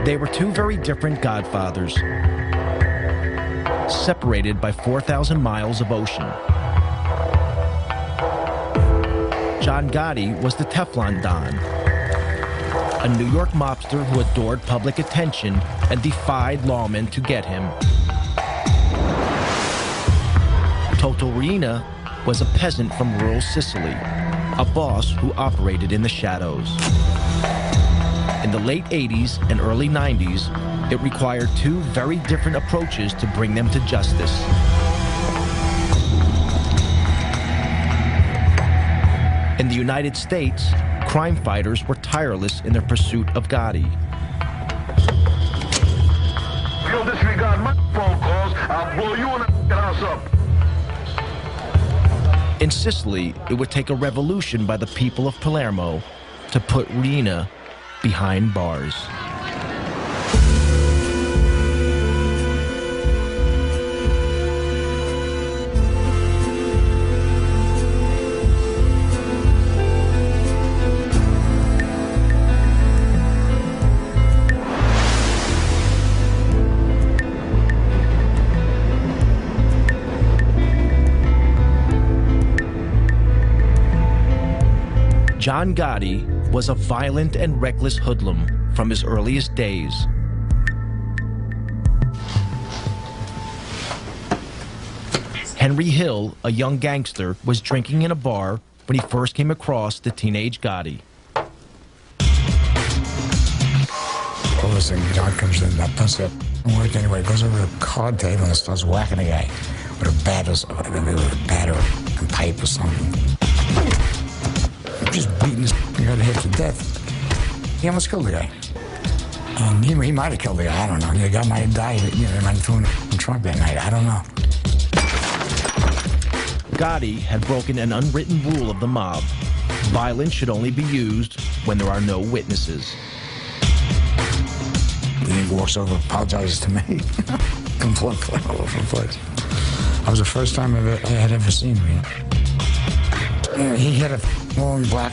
They were two very different godfathers, separated by 4,000 miles of ocean. John Gotti was the Teflon Don, a New York mobster who adored public attention and defied lawmen to get him. Toto Riina was a peasant from rural Sicily, a boss who operated in the shadows. In the late 80s and early 90s, it required two very different approaches to bring them to justice. In the United States, crime fighters were tireless in their pursuit of Gotti. If you don't disregard my phone calls, I'll blow you and the house up. In Sicily, it would take a revolution by the people of Palermo to put Riina behind bars. John Gotti was a violent and reckless hoodlum from his earliest days. Henry Hill, a young gangster, was drinking in a bar when he first came across the teenage Gotti. All of a sudden, John comes in, that puts up work anyway, goes over to the card table and starts whacking the guy with a bat or a pipe or something. Just beating his head to death. He almost killed the guy. And he might have killed the guy, I don't know. The guy might have died, he might have thrown in the trunk that night, I don't know. Gotti had broken an unwritten rule of the mob. Violence should only be used when there are no witnesses. He walks over, apologizes to me. Completely all over the place. That was the first time I had ever seen him. He had a long black,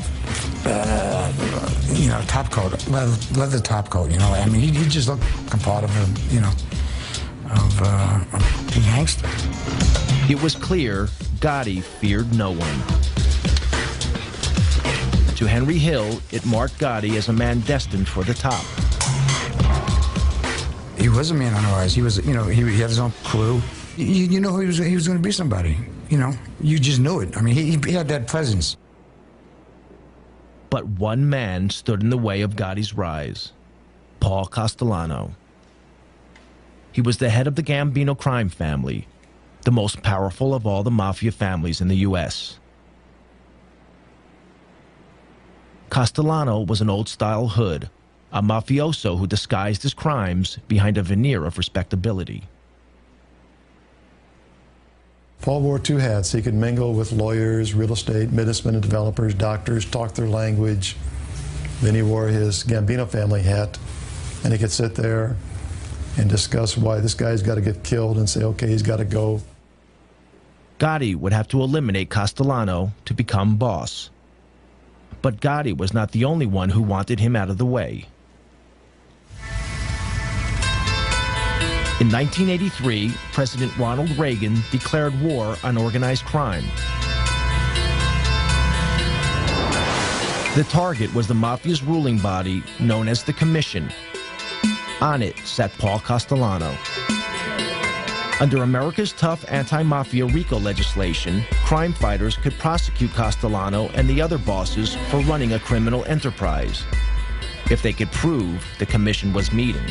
top coat, leather top coat, I mean, he just looked like a part of a gangster. It was clear Gotti feared no one. To Henry Hill, it marked Gotti as a man destined for the top. He was a man on the rise. He was, he had his own crew. You know he was going to be somebody. You just knew it. I mean, he had that presence. But one man stood in the way of Gotti's rise, Paul Castellano. He was the head of the Gambino crime family, the most powerful of all the mafia families in the U.S. Castellano was an old-style hood, a mafioso who disguised his crimes behind a veneer of respectability. Paul wore two hats. He could mingle with lawyers, real estate, businessmen and developers, doctors, talk their language. Then he wore his Gambino family hat, and he could sit there and discuss why this guy's got to get killed and say, okay, he's got to go. Gotti would have to eliminate Castellano to become boss. But Gotti was not the only one who wanted him out of the way. In 1983, President Ronald Reagan declared war on organized crime. The target was the mafia's ruling body known as the Commission. On it sat Paul Castellano. Under America's tough anti-mafia RICO legislation, crime fighters could prosecute Castellano and the other bosses for running a criminal enterprise, if they could prove the Commission was meeting.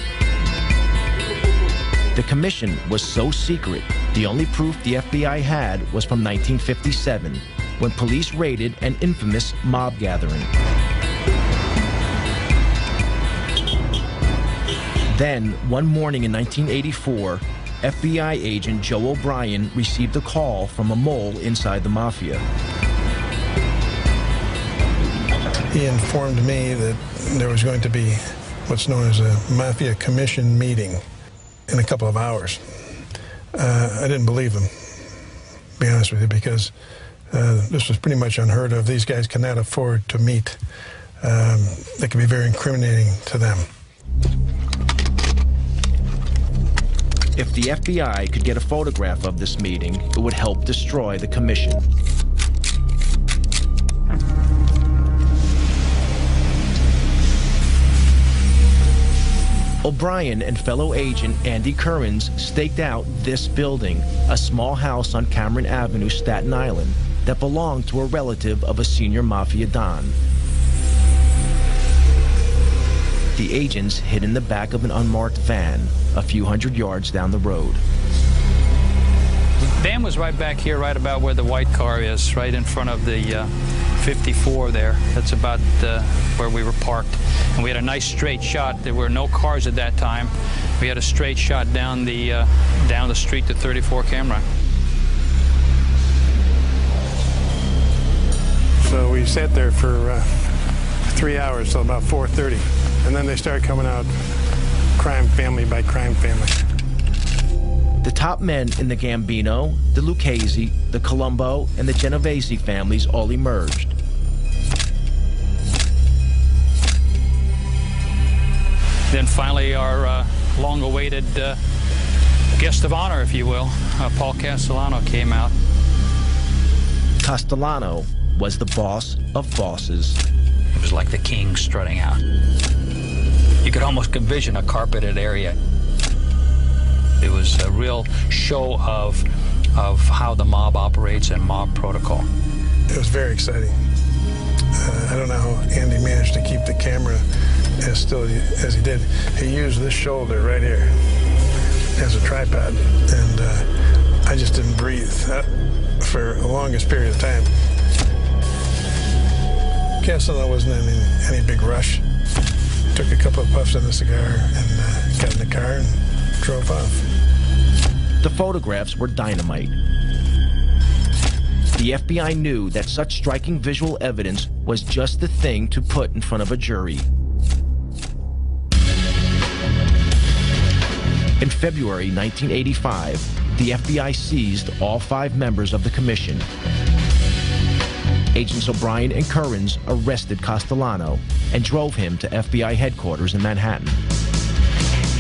The Commission was so secret, the only proof the FBI had was from 1957, when police raided an infamous mob gathering. Then, one morning in 1984, FBI agent Joe O'Brien received a call from a mole inside the mafia. He informed me that there was going to be what's known as a Mafia Commission meeting in a couple of hours. I didn't believe him, to be honest with you, because this was pretty much unheard of. These guys cannot afford to meet. That could be very incriminating to them. If the FBI could get a photograph of this meeting, it would help destroy the commission. O'Brien and fellow agent Andy Currens staked out this building, a small house on Cameron Avenue, Staten Island, that belonged to a relative of a senior Mafia Don. The agents hid in the back of an unmarked van, a few hundred yards down the road. The van was right back here, right about where the white car is, right in front of the 54 there. That's about where we were parked. And we had a nice straight shot. There were no cars at that time. We had a straight shot down the street to 34 camera. So we sat there for 3 hours till about 4:30. And then they started coming out crime family by crime family. The top men in the Gambino, the Lucchese, the Colombo, and the Genovese families all emerged. Then finally our long-awaited guest of honor, if you will, Paul Castellano, came out. Castellano was the boss of bosses. It was like the king strutting out. You could almost envision a carpeted area. It was a real show of how the mob operates and mob protocol. It was very exciting. I don't know how Andy managed to keep the camera as still as he did. He used this shoulder right here as a tripod, and I just didn't breathe for the longest period of time. Castellano wasn't in any big rush. Took a couple of puffs on the cigar and got in the car and drove off. The photographs were dynamite. The FBI knew that such striking visual evidence was just the thing to put in front of a jury. In February 1985, the FBI seized all 5 members of the commission. Agents O'Brien and Currens arrested Castellano and drove him to FBI headquarters in Manhattan.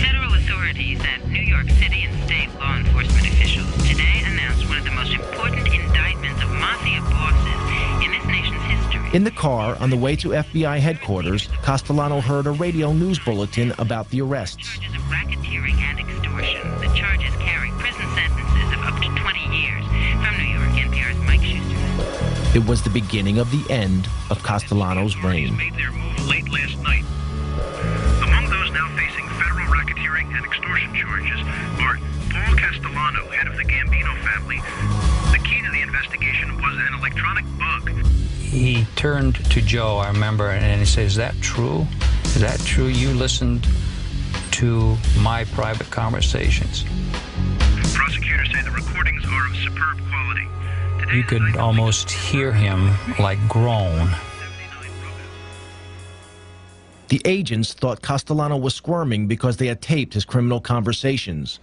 Federal authorities and New York City and state law enforcement officials today announced one of the most important indictments of mafia bosses in this nation's history. In the car on the way to FBI headquarters, Castellano heard a radio news bulletin about the arrests. Charges of racketeering and extortion. The charges carry prison sentences of up to 20 years. From New York, NPR's Mike Schuster. It was the beginning of the end of Castellano's reign. Made their move late last night. Among those now facing federal racketeering and extortion charges are Paul Castellano, head of the Gambino family. The key to the investigation was an electronic bug. He turned to Joe, I remember, and he said, "Is that true? Is that true? You listened to my private conversations?" Prosecutors say the recordings are of superb quality. You could almost hear him like groan. The agents thought Castellano was squirming because they had taped his criminal conversations.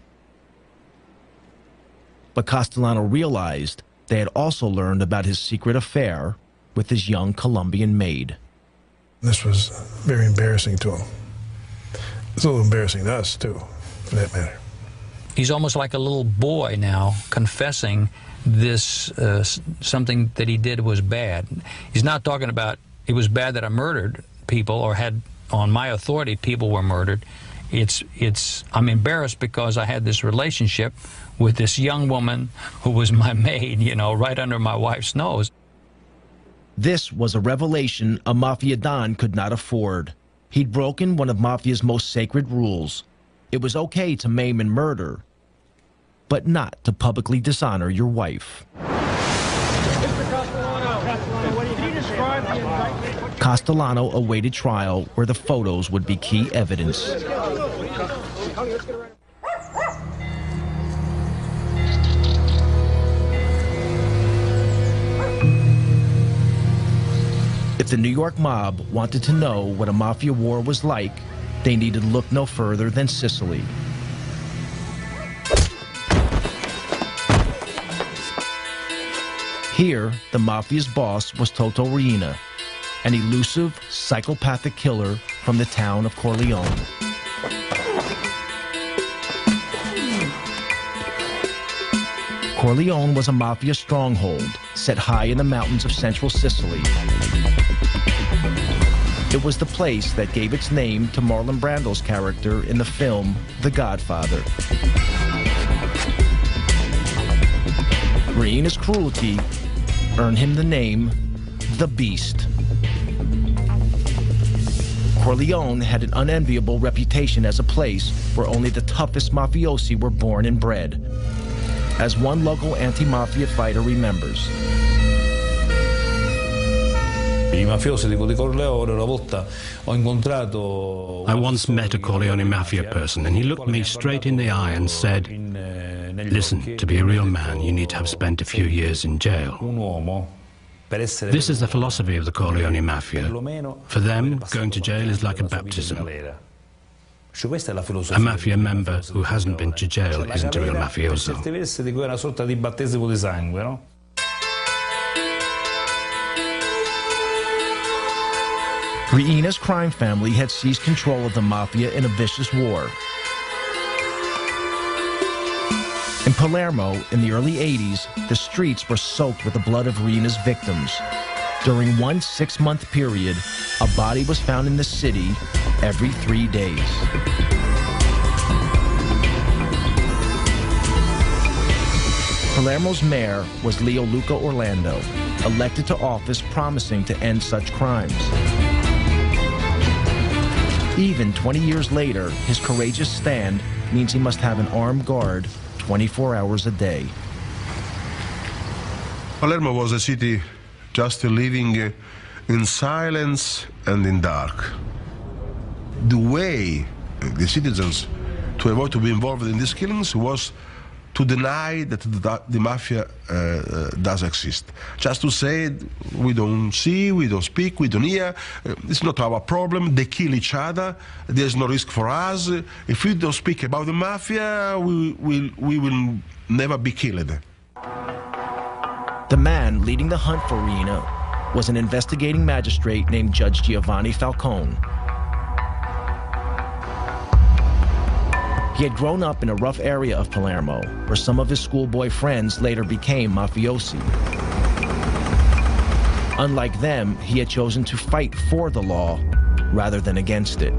But Castellano realized they had also learned about his secret affair with his young Colombian maid. This was very embarrassing to him. It's a little embarrassing to us, too, for that matter. He's almost like a little boy now, confessing this, something that he did was bad. He's not talking about it was bad that I murdered people or had, on my authority, people were murdered. I'm embarrassed because I had this relationship with this young woman who was my maid, you know, right under my wife's nose. This was a revelation a Mafia Don could not afford. He'd broken one of Mafia's most sacred rules. It was okay to maim and murder, but not to publicly dishonor your wife. Castellano awaited trial where the photos would be key evidence. If the New York mob wanted to know what a mafia war was like, they needed look no further than Sicily. Here, the mafia's boss was Toto Riina, an elusive, psychopathic killer from the town of Corleone. Corleone was a mafia stronghold set high in the mountains of central Sicily. It was the place that gave its name to Marlon Brando's character in the film The Godfather. Riina's cruelty earned him the name The Beast. Corleone had an unenviable reputation as a place where only the toughest mafiosi were born and bred. As one local anti-mafia fighter remembers. I once met a Corleone mafia person, and he looked me straight in the eye and said, "Listen, to be a real man, you need to have spent a few years in jail." This is the philosophy of the Corleone mafia. For them, going to jail is like a baptism. A mafia member who hasn't been to jail isn't a real mafioso. Riina's crime family had seized control of the mafia in a vicious war. In Palermo, in the early 80s, the streets were soaked with the blood of Riina's victims. During one 6-month period, a body was found in the city every 3 days. Palermo's mayor was Leo Luca Orlando, elected to office promising to end such crimes. Even 20 years later, his courageous stand means he must have an armed guard 24 hours a day. Palermo was a city just living in silence and in dark. The way the citizens to avoid to be involved in these killings was to deny that the mafia does exist. Just to say, we don't see, we don't speak, we don't hear, it's not our problem, they kill each other, there's no risk for us. If we don't speak about the mafia, we will never be killed. The man leading the hunt for Riina was an investigating magistrate named Judge Giovanni Falcone. He had grown up in a rough area of Palermo, where some of his schoolboy friends later became mafiosi. Unlike them, he had chosen to fight for the law rather than against it.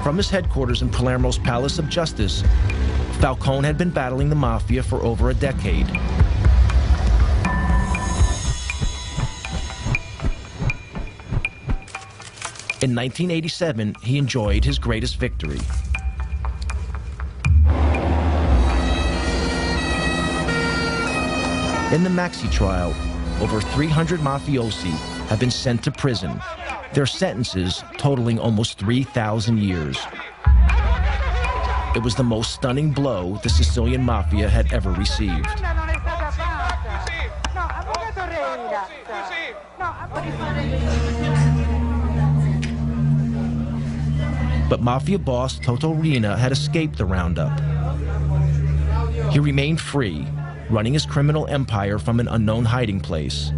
From his headquarters in Palermo's Palace of Justice, Falcone had been battling the mafia for over a decade. In 1987, he enjoyed his greatest victory. In the Maxi trial, over 300 mafiosi have been sent to prison, their sentences totaling almost 3,000 years. It was the most stunning blow the Sicilian mafia had ever received. But mafia boss Toto Riina had escaped the roundup. He remained free, running his criminal empire from an unknown hiding place.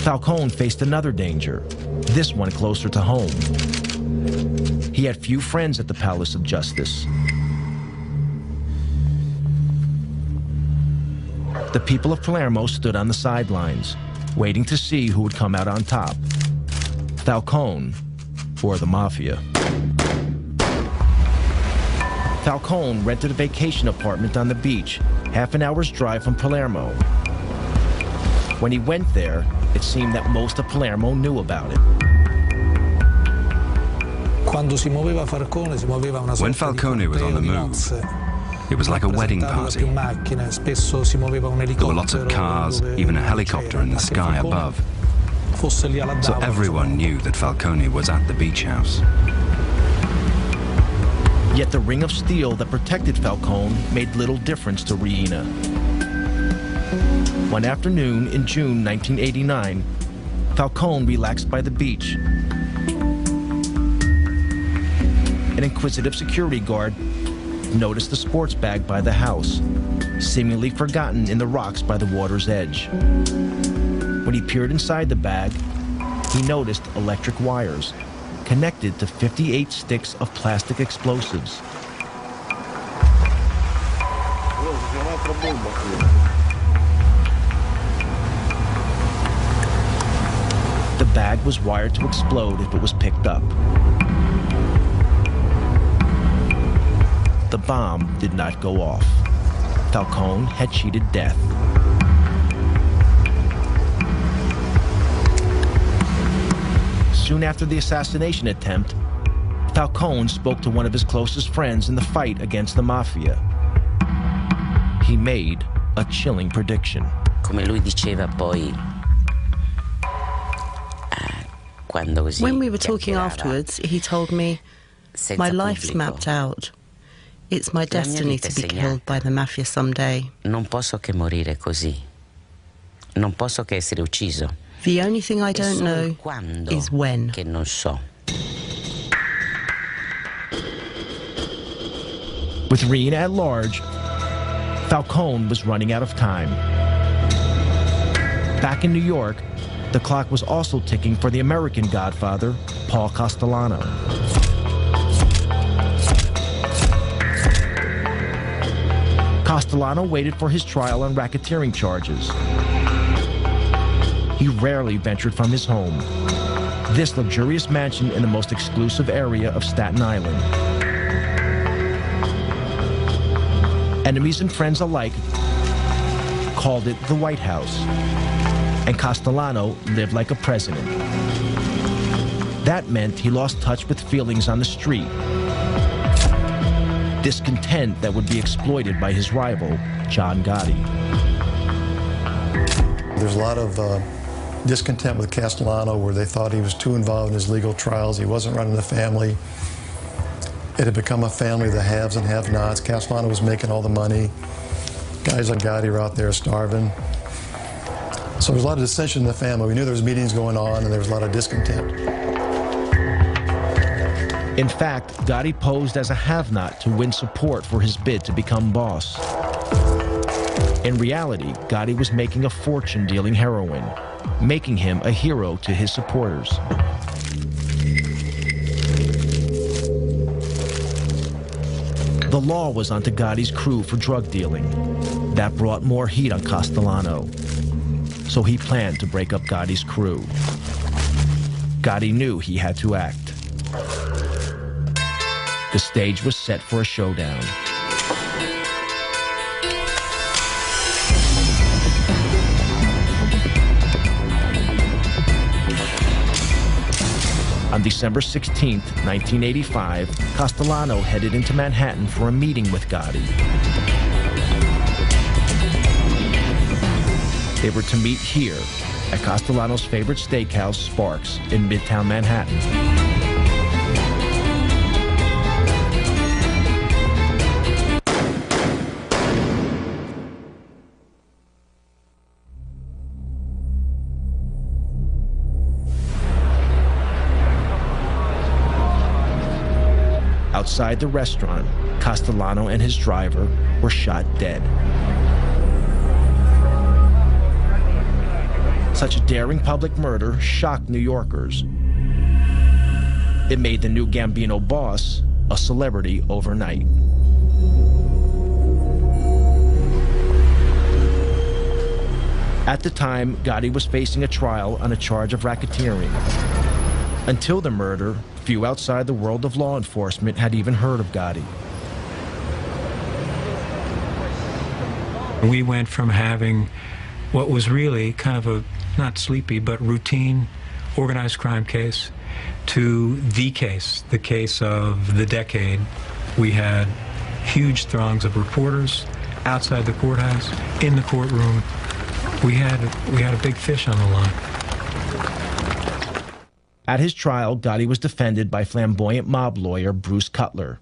Falcone faced another danger, this one closer to home. He had few friends at the Palace of Justice. The people of Palermo stood on the sidelines, waiting to see who would come out on top, Falcone or the Mafia. Falcone rented a vacation apartment on the beach, half an hour's drive from Palermo. When he went there, it seemed that most of Palermo knew about it. When Falcone was on the move, it was like a wedding party. There were lots of cars, even a helicopter in the sky above. So everyone knew that Falcone was at the beach house. Yet the ring of steel that protected Falcone made little difference to Riina. One afternoon in June 1989, Falcone relaxed by the beach. An inquisitive security guard noticed a sports bag by the house, seemingly forgotten in the rocks by the water's edge. When he peered inside the bag, he noticed electric wires connected to 58 sticks of plastic explosives. The bag was wired to explode if it was picked up. The bomb did not go off. Falcone had cheated death. Soon after the assassination attempt, Falcone spoke to one of his closest friends in the fight against the Mafia. He made a chilling prediction. Come lui diceva poi, when we were talking afterwards, he told me, my life's mapped out. It's my destiny to be killed by the Mafia someday. Non posso che morire così. Non posso che essere ucciso. The only thing I don't know is when. Che non so. With Reen at large, Falcone was running out of time. Back in New York, the clock was also ticking for the American Godfather, Paul Castellano. Castellano waited for his trial on racketeering charges. He rarely ventured from his home, this luxurious mansion in the most exclusive area of Staten Island. Enemies and friends alike called it the White House, and Castellano lived like a president. That meant he lost touch with feelings on the street, discontent that would be exploited by his rival, John Gotti. There's a lot of discontent with Castellano where they thought he was too involved in his legal trials. He wasn't running the family. It had become a family of the haves and have-nots. Castellano was making all the money. Guys like Gotti were out there starving. So there was a lot of dissension in the family. We knew there was meetings going on and there was a lot of discontent. In fact, Gotti posed as a have-not to win support for his bid to become boss. In reality, Gotti was making a fortune dealing heroin, making him a hero to his supporters. The law was onto Gotti's crew for drug dealing. That brought more heat on Castellano. So he planned to break up Gotti's crew. Gotti knew he had to act. The stage was set for a showdown. On December 16, 1985, Castellano headed into Manhattan for a meeting with Gotti. They were to meet here at Castellano's favorite steakhouse, Sparks, in Midtown Manhattan. Outside the restaurant, Castellano and his driver were shot dead. Such a daring public murder shocked New Yorkers. It made the new Gambino boss a celebrity overnight. At the time, Gotti was facing a trial on a charge of racketeering. Until the murder, few outside the world of law enforcement had even heard of Gotti. We went from having what was really kind of a, not sleepy, but routine organized crime case to the case of the decade. We had huge throngs of reporters outside the courthouse, in the courtroom. We had a big fish on the line. At his trial, Gotti was defended by flamboyant mob lawyer Bruce Cutler.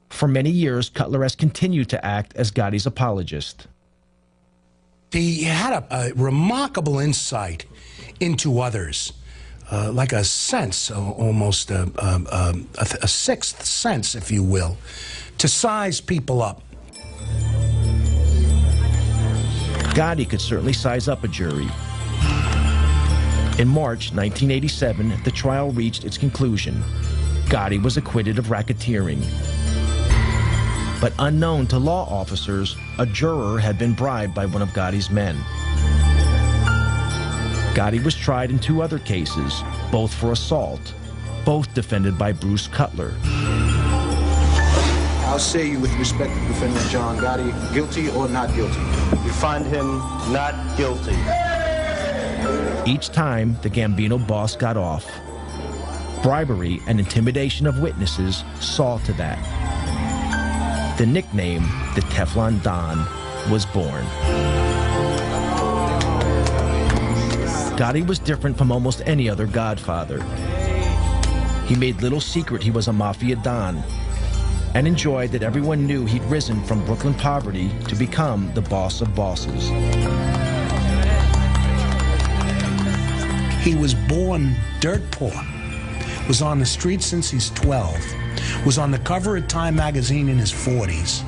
For many years, Cutler has continued to act as Gotti's apologist. He had a remarkable insight into others, like a sense, almost a sixth sense, if you will, to size people up. Gotti could certainly size up a jury. In March 1987, the trial reached its conclusion. Gotti was acquitted of racketeering. But unknown to law officers, a juror had been bribed by one of Gotti's men. Gotti was tried in 2 other cases, both for assault, both defended by Bruce Cutler. How say you with respect to defendant John Gotti, guilty or not guilty? We find him not guilty. Each time, the Gambino boss got off. Bribery and intimidation of witnesses saw to that. The nickname, the Teflon Don, was born. Gotti was different from almost any other Godfather. He made little secret he was a Mafia Don, and enjoyed that everyone knew he'd risen from Brooklyn poverty to become the boss of bosses. He was born dirt poor, was on the street since he's 12, was on the cover of Time magazine in his 40s,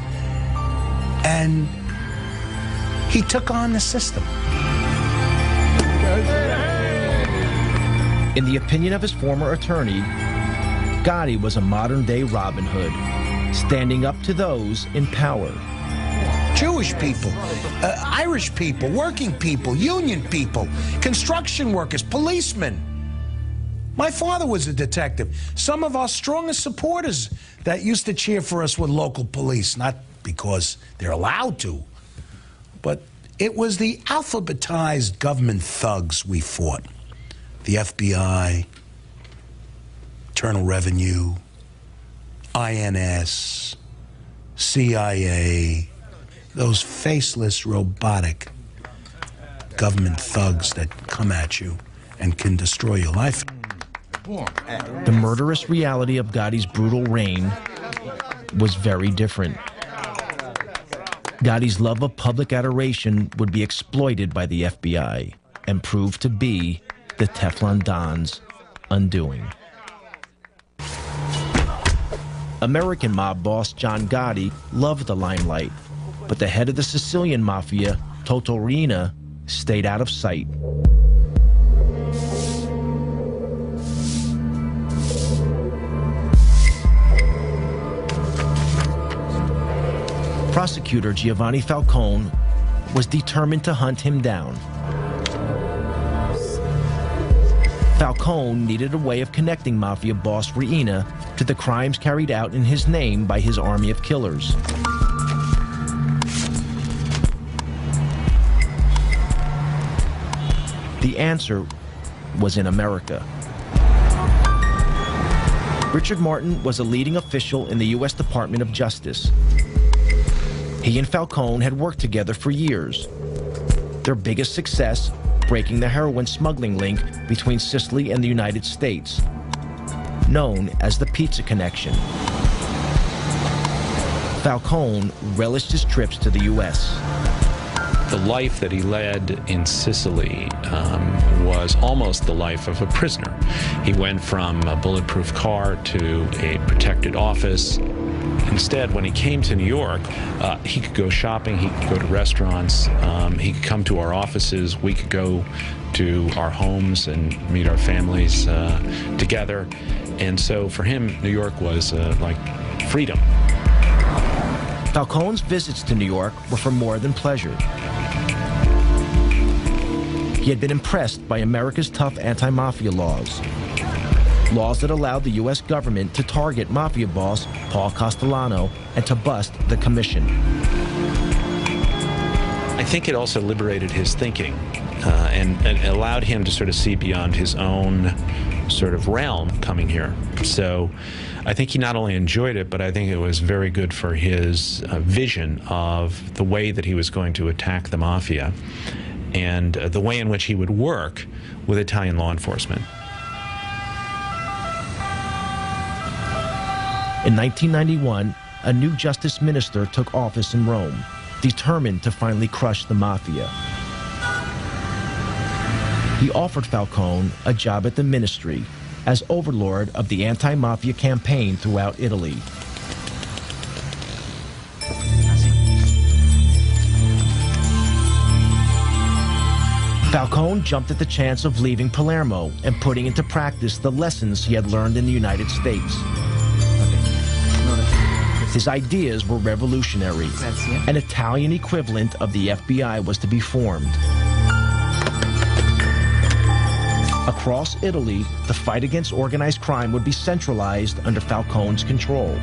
and he took on the system. In the opinion of his former attorney, Gotti was a modern-day Robin Hood, standing up to those in power. Jewish people, Irish people, working people, union people, construction workers, policemen. My father was a detective. Some of our strongest supporters that used to cheer for us were local police, not because they're allowed to, but it was the alphabetized government thugs we fought. The FBI, Internal Revenue, INS, CIA, those faceless, robotic government thugs that come at you and can destroy your life. The murderous reality of Gotti's brutal reign was very different. Gotti's love of public adoration would be exploited by the FBI and prove to be the Teflon Don's undoing. American mob boss John Gotti loved the limelight, but the head of the Sicilian mafia, Toto Riina, stayed out of sight. Prosecutor Giovanni Falcone was determined to hunt him down. Falcone needed a way of connecting mafia boss Riina to the crimes carried out in his name by his army of killers. The answer was in America. Richard Martin was a leading official in the U.S. Department of Justice. He and Falcone had worked together for years. Their biggest success, breaking the heroin smuggling link between Sicily and the United States, known as the Pizza Connection. Falcone relished his trips to the U.S. The life that he led in Sicily was almost the life of a prisoner. He went from a bulletproof car to a protected office. Instead, when he came to New York, he could go shopping, he could go to restaurants, he could come to our offices, we could go to our homes and meet our families together. And so for him, New York was like freedom. Falcone's visits to New York were for more than pleasure. He had been impressed by America's tough anti-mafia laws. Laws that allowed the U.S. government to target mafia boss Paul Castellano and to bust the commission. I think it also liberated his thinking and allowed him to sort of see beyond his own sort of realm coming here. So I think he not only enjoyed it, but I think it was very good for his vision of the way that he was going to attack the mafia and the way in which he would work with Italian law enforcement. In 1991, a new justice minister took office in Rome, determined to finally crush the mafia. He offered Falcone a job at the ministry as overlord of the anti-mafia campaign throughout Italy. Falcone jumped at the chance of leaving Palermo and putting into practice the lessons he had learned in the United States. His ideas were revolutionary. An Italian equivalent of the FBI was to be formed. Across Italy, the fight against organized crime would be centralized under Falcone's control.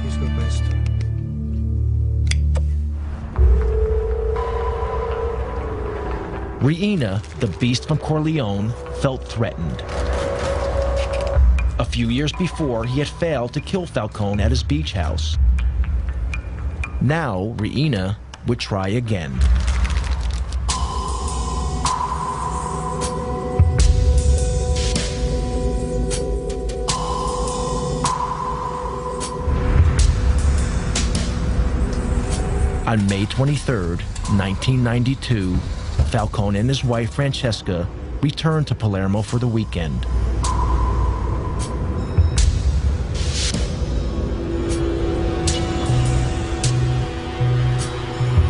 Reina, the beast from Corleone, felt threatened. A few years before, he had failed to kill Falcone at his beach house. Now, Reina would try again. On May 23, 1992, Falcone and his wife Francesca returned to Palermo for the weekend.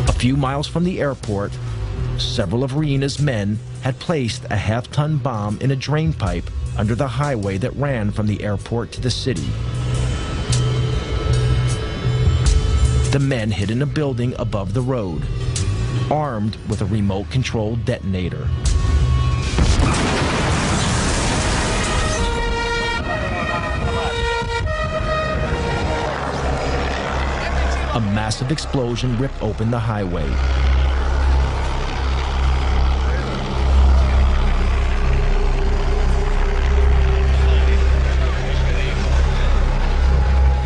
A few miles from the airport, several of Reina's men had placed a half-ton bomb in a drain pipe under the highway that ran from the airport to the city. The men hid in a building above the road, armed with a remote-controlled detonator. A massive explosion ripped open the highway.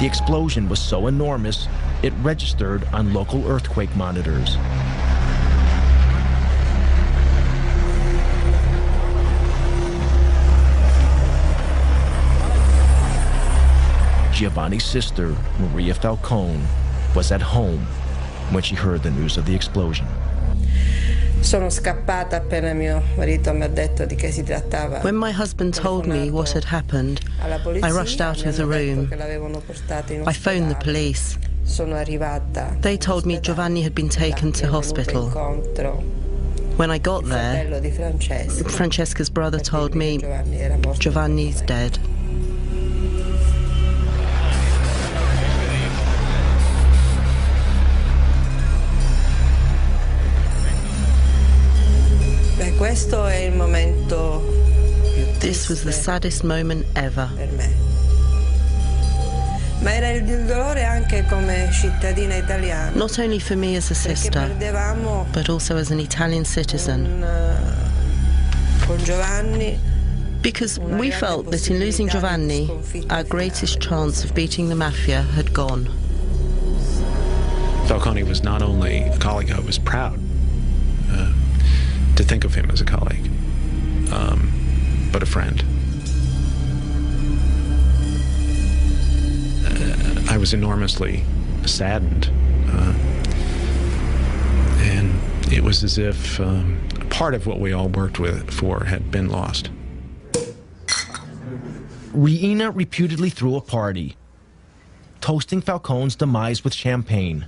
The explosion was so enormous, it registered on local earthquake monitors. Giovanni's sister, Maria Falcone, was at home when she heard the news of the explosion. Sono scappata appena mio marito mi ha detto di che si trattava. When my husband told me what had happened, I rushed out of the room. I phoned the police. They told me Giovanni had been taken to hospital. When I got there, Francesca's brother told me Giovanni's dead. This was the saddest moment ever. Not only for me as a sister, but also as an Italian citizen. Because we felt that in losing Giovanni, our greatest chance of beating the mafia had gone. Falcone was not only a colleague, I was proud to think of him as a colleague, but a friend. I was enormously saddened, and it was as if part of what we all worked for had been lost. Reina reputedly threw a party, toasting Falcone's demise with champagne.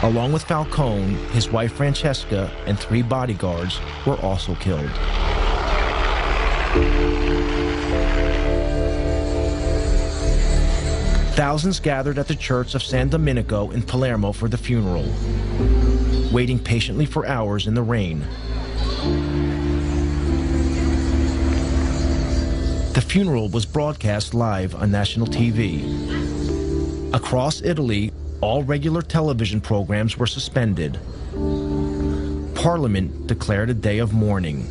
Along with Falcone, his wife Francesca and 3 bodyguards were also killed. Thousands gathered at the church of San Domenico in Palermo for the funeral, waiting patiently for hours in the rain. The funeral was broadcast live on national TV. Across Italy, all regular television programs were suspended. Parliament declared a day of mourning.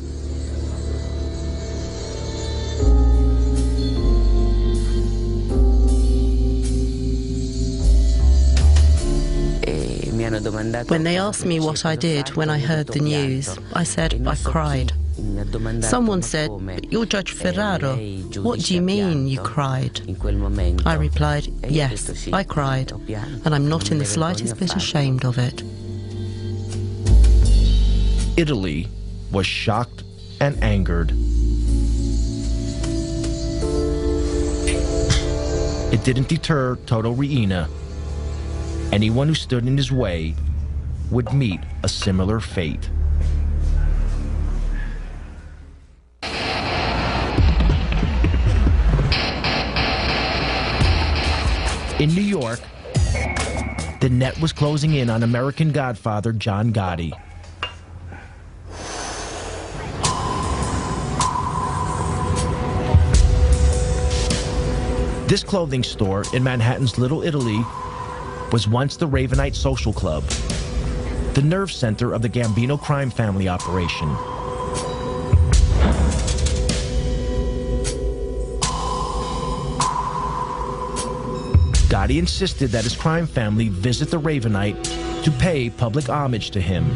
When they asked me what I did when I heard the news, I said I cried. Someone said, "You're Judge Ferraro. What do you mean you cried?" I replied, "Yes, I cried, and I'm not in the slightest bit ashamed of it." Italy was shocked and angered. It didn't deter Toto Riina. Anyone who stood in his way would meet a similar fate. In New York, the net was closing in on American Godfather John Gotti. This clothing store in Manhattan's Little Italy was once the Ravenite Social Club, the nerve center of the Gambino crime family operation. Gotti insisted that his crime family visit the Ravenite to pay public homage to him.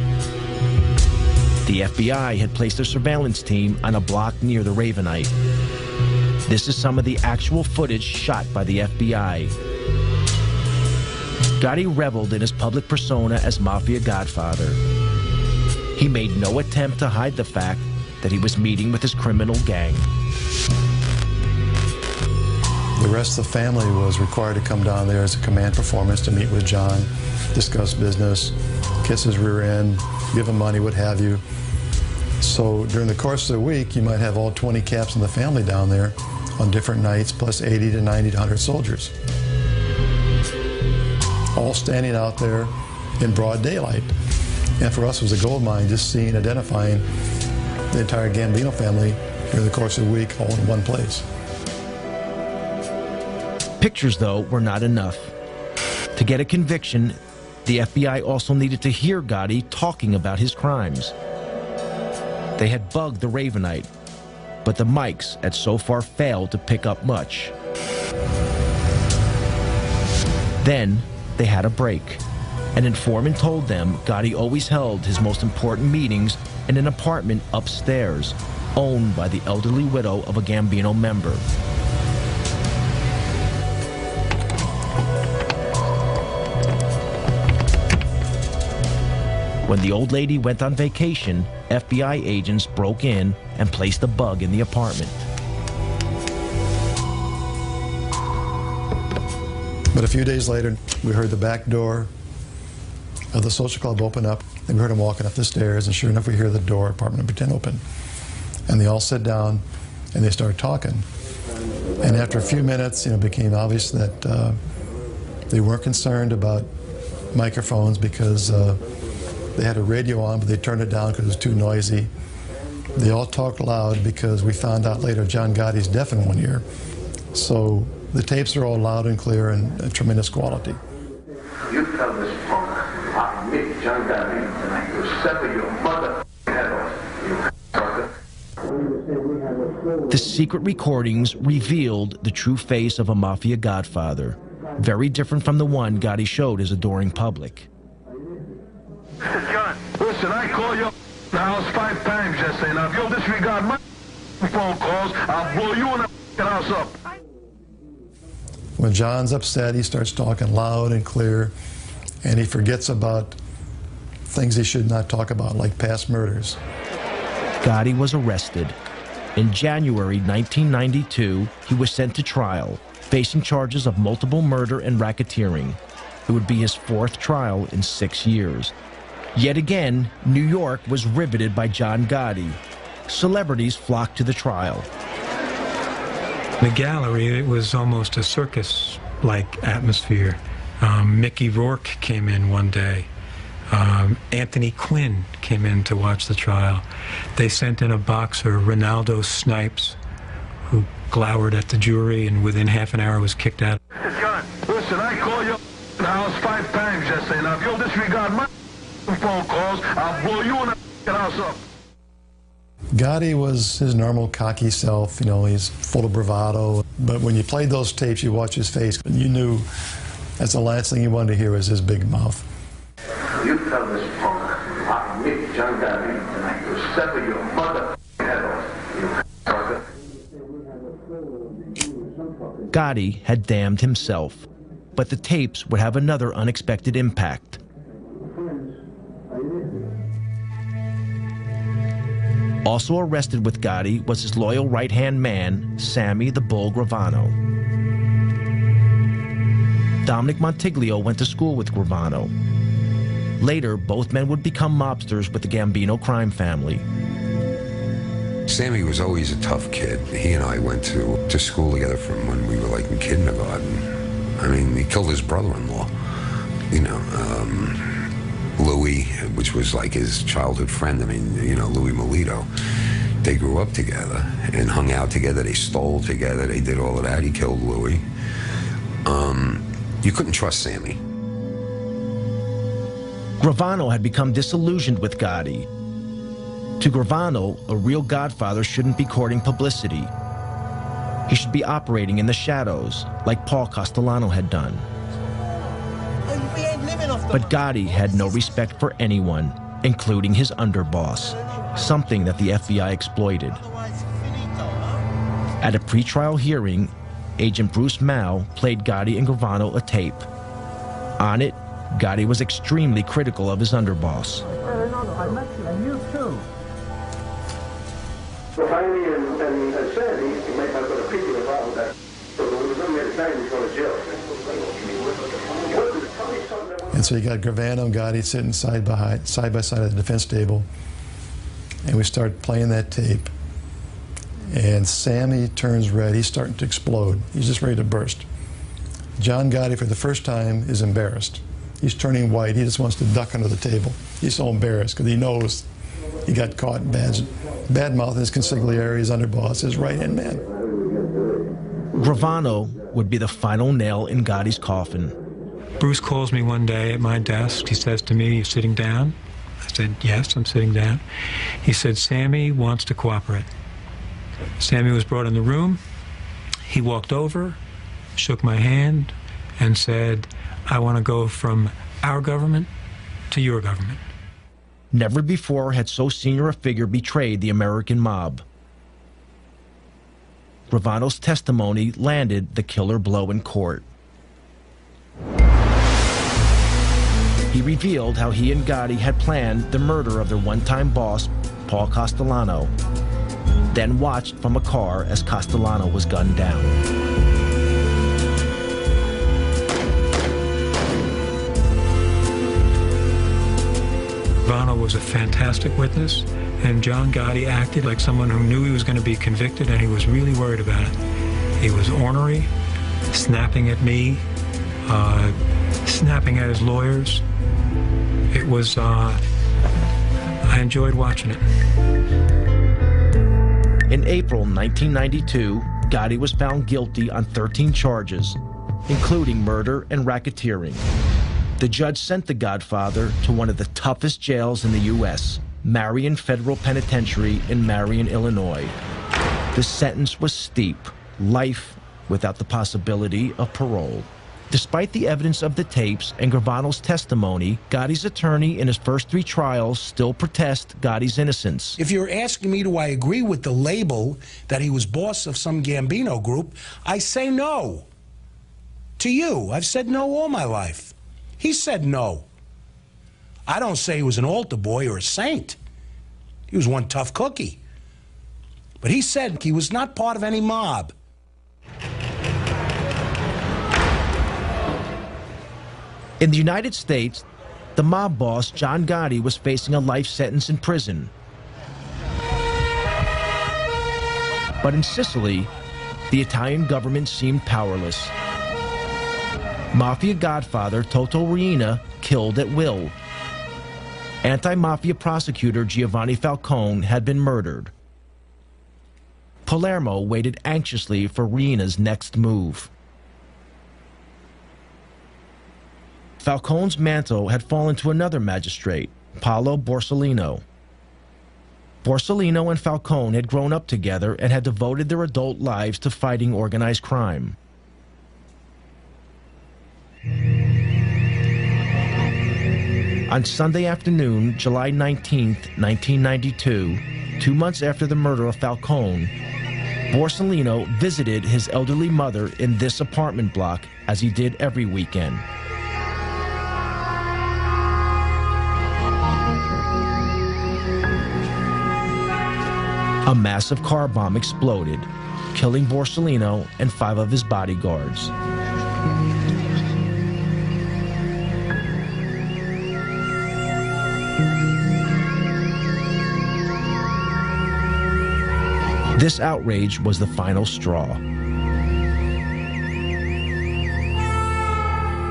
The FBI had placed a surveillance team on a block near the Ravenite. This is some of the actual footage shot by the FBI. Gotti reveled in his public persona as Mafia Godfather. He made no attempt to hide the fact that he was meeting with his criminal gang. The rest of the family was required to come down there as a command performance to meet with John, discuss business, kiss his rear end, give him money, what have you. So during the course of the week, you might have all 20 caps in the family down there on different nights, plus 80 to 90 to 100 soldiers, all standing out there in broad daylight. And for us, it was a gold mine, just seeing, identifying the entire Gambino family during the course of the week, all in one place. Pictures, though, were not enough. To get a conviction, the FBI also needed to hear Gotti talking about his crimes. They had bugged the Ravenite, but the mics had so far failed to pick up much. Then they had a break. An informant told them Gotti always held his most important meetings in an apartment upstairs, owned by the elderly widow of a Gambino member. When the old lady went on vacation, FBI agents broke in and placed a bug in the apartment. But a few days later, we heard the back door of the social club open up, and we heard him walking up the stairs, and sure enough, we hear the door, apartment number 10, open. And they all sit down, and they start talking. And after a few minutes, it became obvious that they weren't concerned about microphones because they had a radio on, but they turned it down because it was too noisy. They all talked loud because we found out later John Gotti's deaf in one ear. So the tapes are all loud and clear and tremendous quality. You tell this punk, I meet John Gotti tonight to sever your mother head off, you sucker. The secret recordings revealed the true face of a Mafia Godfather, very different from the one Gotti showed his adoring public. John, listen, I call your house 5 times yesterday. Now, if you'll disregard my phone calls, I'll blow you and the house up. When John's upset, he starts talking loud and clear, and he forgets about things he should not talk about, like past murders. Gotti was arrested. In January 1992, he was sent to trial, facing charges of multiple murder and racketeering. It would be his 4th trial in 6 years. Yet again, New York was riveted by John Gotti. Celebrities flocked to the trial. The gallery, it was almost a circus-like atmosphere. Mickey Rourke came in one day. Anthony Quinn came in to watch the trial. They sent in a boxer, Ronaldo Snipes, who glowered at the jury and within half an hour was kicked out. John, listen, I call your house 5 times yesterday. Now, if you'll disregard my phone calls, I'll blow you and the house up. Gotti was his normal cocky self, he's full of bravado. But when you played those tapes, you watch his face, and you knew that's the last thing you wanted to hear was his big mouth. You tell this punk, I meet John Gotti tonight to sever your mother head off, you sucker. Gotti had damned himself, but the tapes would have another unexpected impact. Also arrested with Gotti was his loyal right-hand man, Sammy the Bull Gravano. Dominic Montiglio went to school with Gravano. Later, both men would become mobsters with the Gambino crime family. Sammy was always a tough kid. He and I went to school together from when we were like in kindergarten. I mean, he killed his brother-in-law. You know, Louis, which was like his childhood friend. I mean, you know, Louis Melito. They grew up together and hung out together. They stole together. They did all of that. He killed Louis. You couldn't trust Sammy. Gravano had become disillusioned with Gotti. To Gravano, a real godfather shouldn't be courting publicity. He should be operating in the shadows, like Paul Castellano had done. But Gotti had no respect for anyone, including his underboss, something that the FBI exploited. At a pretrial hearing, Agent Bruce Mao played Gotti and Gravano a tape. On it, Gotti was extremely critical of his underboss. I met you too. Finally, and said he might not go to pity about that. So there was no man saying he's going to jail. And so you got Gravano and Gotti sitting side by side at the defense table, and we start playing that tape. And Sammy turns red. He's starting to explode. He's just ready to burst. John Gotti, for the first time, is embarrassed. He's turning white. He just wants to duck under the table. He's so embarrassed because he knows he got caught bad mouthing his consigliere, his underboss, his right-hand man. Gravano would be the final nail in Gotti's coffin. Bruce calls me one day at my desk. He says to me, "You sitting down?" I said, "Yes, I'm sitting down." He said, "Sammy wants to cooperate." Sammy was brought in the room. He walked over, shook my hand, and said, "I want to go from our government to your government." Never before had so senior a figure betrayed the American mob. Gravano's testimony landed the killer blow in court. He revealed how he and Gotti had planned the murder of their one-time boss, Paul Castellano, then watched from a car as Castellano was gunned down. Gravano was a fantastic witness, and John Gotti acted like someone who knew he was going to be convicted, and he was really worried about it. He was ornery, snapping at me, snapping at his lawyers. It was, I enjoyed watching it. In April 1992, Gotti was found guilty on 13 charges, including murder and racketeering. The judge sent the Godfather to one of the toughest jails in the U.S., Marion Federal Penitentiary in Marion, Illinois. The sentence was steep, life without the possibility of parole. Despite the evidence of the tapes and Gravano's testimony, Gotti's attorney in his first 3 trials still protest Gotti's innocence. If you're asking me, do I agree with the label that he was boss of some Gambino group, I say no. To you, I've said no all my life. He said no. I don't say he was an altar boy or a saint. He was one tough cookie. But he said he was not part of any mob. In the United States, the mob boss, John Gotti, was facing a life sentence in prison. But in Sicily, the Italian government seemed powerless. Mafia godfather Toto Riina killed at will. Anti-mafia prosecutor Giovanni Falcone had been murdered. Palermo waited anxiously for Riina's next move. Falcone's mantle had fallen to another magistrate, Paolo Borsellino. Borsellino and Falcone had grown up together and had devoted their adult lives to fighting organized crime. On Sunday afternoon, July 19th, 1992, 2 months after the murder of Falcone, Borsellino visited his elderly mother in this apartment block, as he did every weekend. A massive car bomb exploded, killing Borsellino and 5 of his bodyguards. This outrage was the final straw.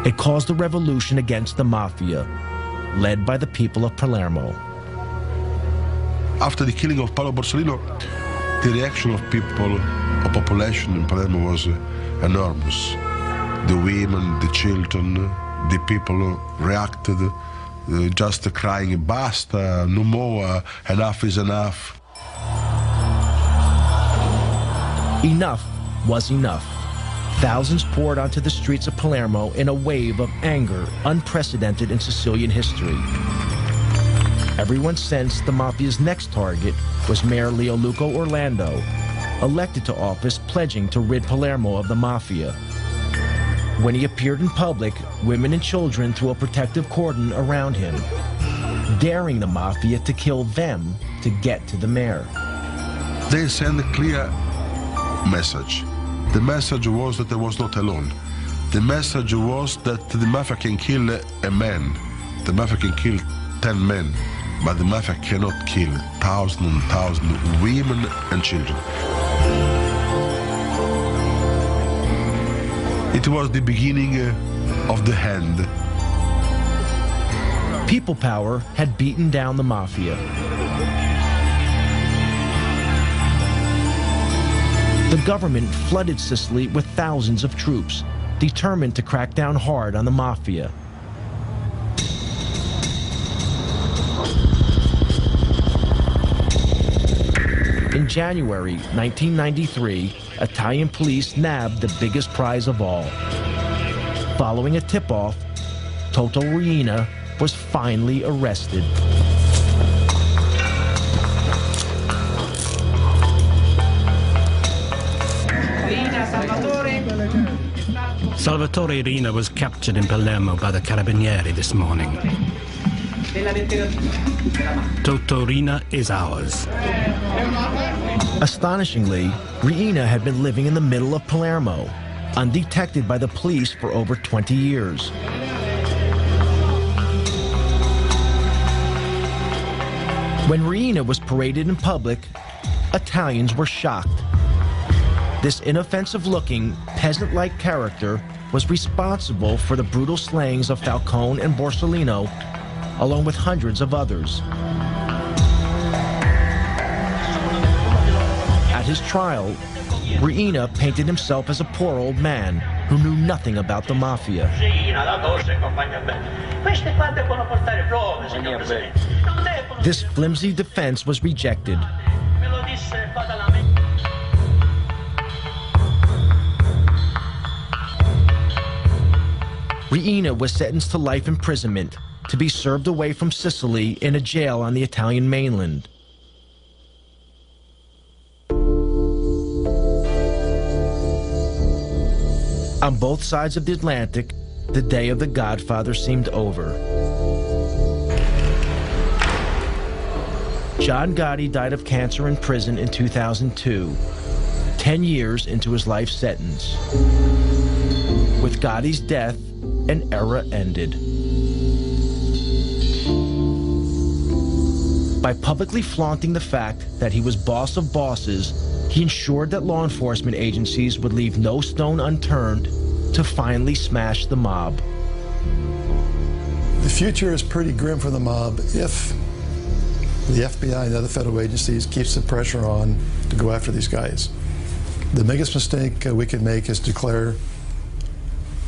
It caused a revolution against the mafia, led by the people of Palermo. After the killing of Paolo Borsellino, the reaction of people, of population in Palermo was enormous. The women, the children, the people reacted just crying, basta, no more, enough is enough. Enough was enough. Thousands poured onto the streets of Palermo in a wave of anger unprecedented in Sicilian history. Everyone sensed the mafia's next target was Mayor Leoluco Orlando, elected to office pledging to rid Palermo of the mafia. When he appeared in public, women and children threw a protective cordon around him, daring the mafia to kill them to get to the mayor. They sent a clear message. The message was that I was not alone. The message was that the mafia can kill a man. The mafia can kill 10 men, but the mafia cannot kill thousands and thousands of women and children. It was the beginning of the end. People power had beaten down the mafia. The government flooded Sicily with thousands of troops, determined to crack down hard on the mafia. In January 1993, Italian police nabbed the biggest prize of all. Following a tip-off, Toto Riina was finally arrested. Salvatore Riina was captured in Palermo by the Carabinieri this morning. Toto Riina is ours. Astonishingly, Riina had been living in the middle of Palermo, undetected by the police for over 20 years. When Riina was paraded in public, Italians were shocked. This inoffensive-looking, peasant-like character was responsible for the brutal slayings of Falcone and Borsellino, along with hundreds of others. At his trial, Riina painted himself as a poor old man who knew nothing about the mafia. This flimsy defense was rejected. Riina was sentenced to life imprisonment to be served away from Sicily in a jail on the Italian mainland. On both sides of the Atlantic, the day of the Godfather seemed over. John Gotti died of cancer in prison in 2002, 10 years into his life sentence. With Gotti's death, an era ended. By publicly flaunting the fact that he was boss of bosses, he ensured that law enforcement agencies would leave no stone unturned to finally smash the mob. The future is pretty grim for the mob if the FBI and other federal agencies keeps the pressure on to go after these guys. The biggest mistake we could make is declare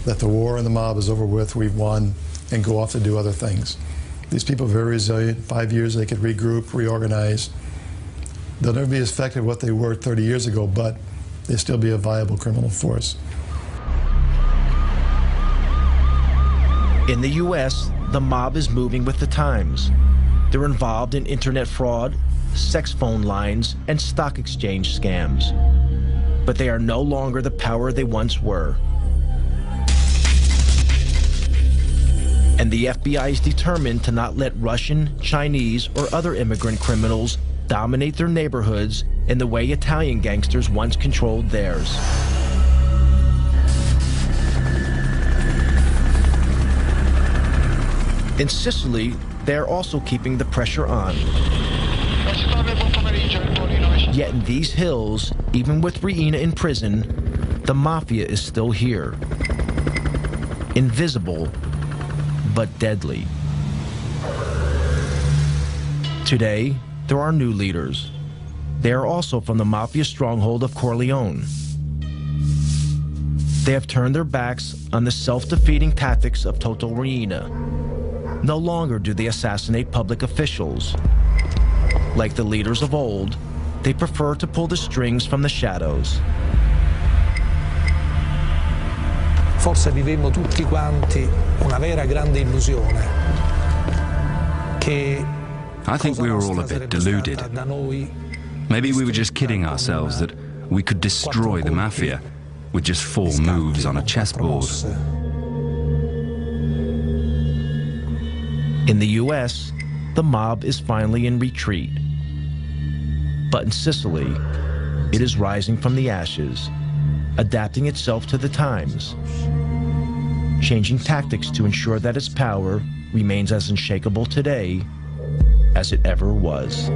that the war and the mob is over with, we've won, and go off to do other things. These people are very resilient. 5 years they could regroup, reorganize. They'll never be as effective as what they were 30 years ago, but they'll still be a viable criminal force. In the U.S., the mob is moving with the times. They're involved in internet fraud, sex phone lines, and stock exchange scams. But they are no longer the power they once were. And the FBI is determined to not let Russian, Chinese, or other immigrant criminals dominate their neighborhoods in the way Italian gangsters once controlled theirs. In Sicily, they are also keeping the pressure on. Yet in these hills, even with Riina in prison, the Mafia is still here. Invisible, but deadly. Today, there are new leaders. They are also from the Mafia stronghold of Corleone. They have turned their backs on the self-defeating tactics of Toto Riina. No longer do they assassinate public officials. Like the leaders of old, they prefer to pull the strings from the shadows. Forse vivemmo tutti quanti una vera grande illusione che I think we were all a bit deluded. Maybe we were just kidding ourselves that we could destroy the Mafia with just 4 moves on a chessboard. In the US, the mob is finally in retreat. But in Sicily, it is rising from the ashes, adapting itself to the times, changing tactics to ensure that its power remains as unshakable today as it ever was.